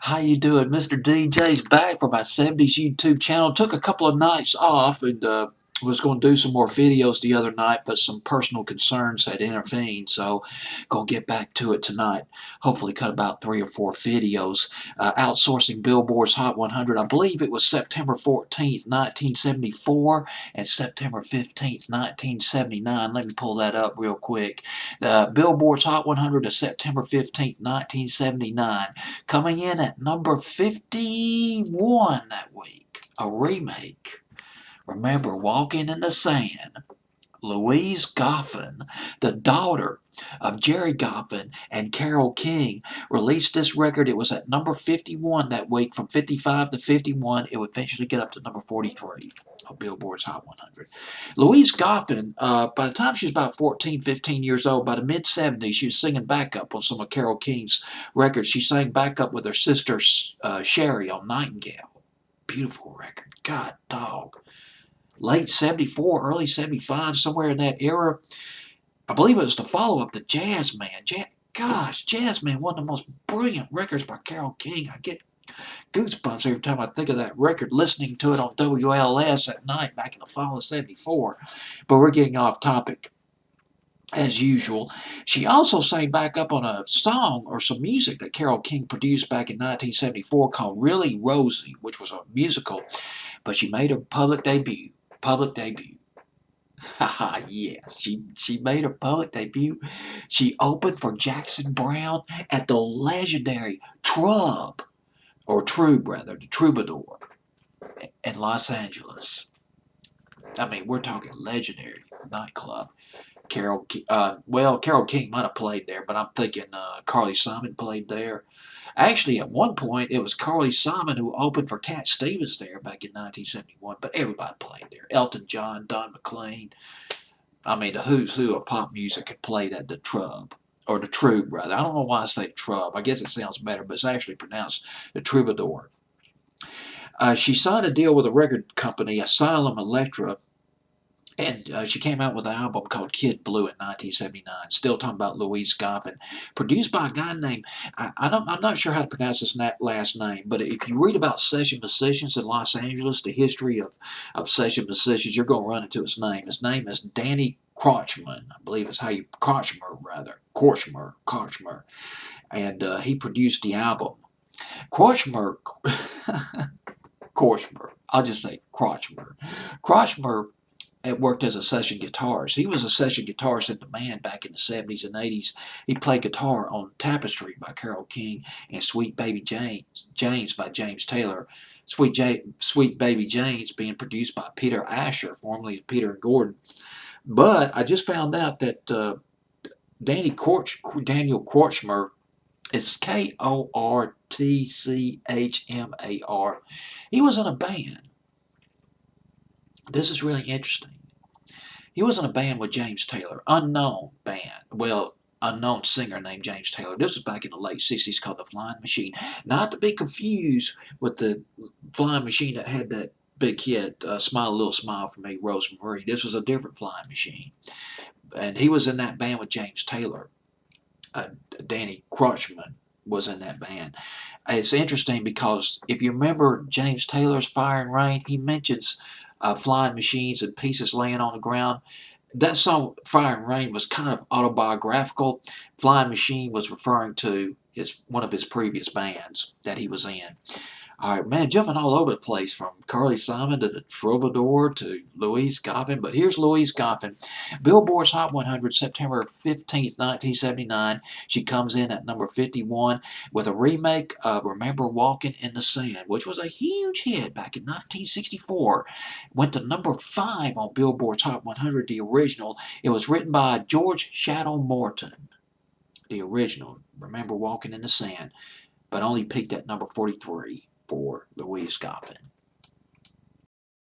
How you doing? Mr. DJ's back for my 70s YouTube channel. Took a couple of nights off and was going to do some more videos the other night, but some personal concerns had intervened, so going to get back to it tonight. Hopefully cut about 3 or 4 videos. Outsourcing Billboard's Hot 100. I believe it was September 14th, 1974 and September 15th, 1979. Let me pull that up real quick. Billboard's Hot 100 of September 15th, 1979. Coming in at number 51 that week, a remake. Remember, Walking in the Sand. Louise Goffin, the daughter of Jerry Goffin and Carole King, released this record. It was at number 51 that week. From 55 to 51, it would eventually get up to number 43 of Billboard's Hot 100. Louise Goffin, by the time she was about 14, 15 years old, by the mid-70s, she was singing backup on some of Carole King's records. She sang backup with her sister Sherry on Nightingale. Beautiful record. God, dog. Late 74, early 75, somewhere in that era. I believe it was the follow-up to Jazz Man. Jazz Man, one of the most brilliant records by Carole King. I get goosebumps every time I think of that record, listening to it on WLS at night back in the fall of 74. But we're getting off topic, as usual. She also sang back up on a song or some music that Carole King produced back in 1974 called Really Rosie, which was a musical. But she made her public debut. Haha, yes, she made her public debut. She opened for Jackson Browne at the legendary Trub, or Trube rather, the Troubadour in Los Angeles. I mean, we're talking legendary nightclub. Carole King might have played there, but I'm thinking Carly Simon played there. Actually, at one point, it was Carly Simon who opened for Cat Stevens there back in 1971, but everybody played there. Elton John, Don McLean. I mean, the who's who of pop music had played at the Trub, or the Trube, rather. I don't know why I say Trub. I guess it sounds better, but it's actually pronounced the Troubadour. She signed a deal with a record company, Asylum Electra, and she came out with an album called Kid Blue in 1979. Still talking about Louise Goffin. Produced by a guy named, I'm not sure how to pronounce his last name, but if you read about session musicians in Los Angeles, the history of session musicians, you're going to run into his name. His name is Danny Korchman. I believe it's how you, Korchmer. And he produced the album. Korchmer, I'll just say Korchmer. Korchmer worked as a session guitarist. He was a session guitarist in the band back in the 70s and 80s. He played guitar on Tapestry by Carole King and Sweet Baby James by James Taylor. Sweet Baby James being produced by Peter Asher, formerly Peter and Gordon. But I just found out that Daniel Korchmer, it's Kortchmar. He was in a band. This is really interesting. He was in a band with James Taylor, unknown band. Well, unknown singer named James Taylor. This was back in the late 60s called the Flying Machine. Not to be confused with the Flying Machine that had that big hit, Smile a Little Smile for Me, Rosemary. This was a different Flying Machine. And he was in that band with James Taylor. Danny Korchman was in that band. It's interesting because if you remember James Taylor's Fire and Rain, he mentions flying machines and pieces laying on the ground. That song, Fire and Rain, was kind of autobiographical. Flying Machine was referring to one of his previous bands that he was in. All right, man, jumping all over the place from Carly Simon to the Troubadour to Louise Goffin. But here's Louise Goffin. Billboard's Hot 100, September 15th, 1979. She comes in at number 51 with a remake of Remember Walking in the Sand, which was a huge hit back in 1964. Went to number 5 on Billboard's Hot 100, the original. It was written by George Shadow Morton, the original, Remember Walking in the Sand, but only peaked at number 43 for Louise Goffin.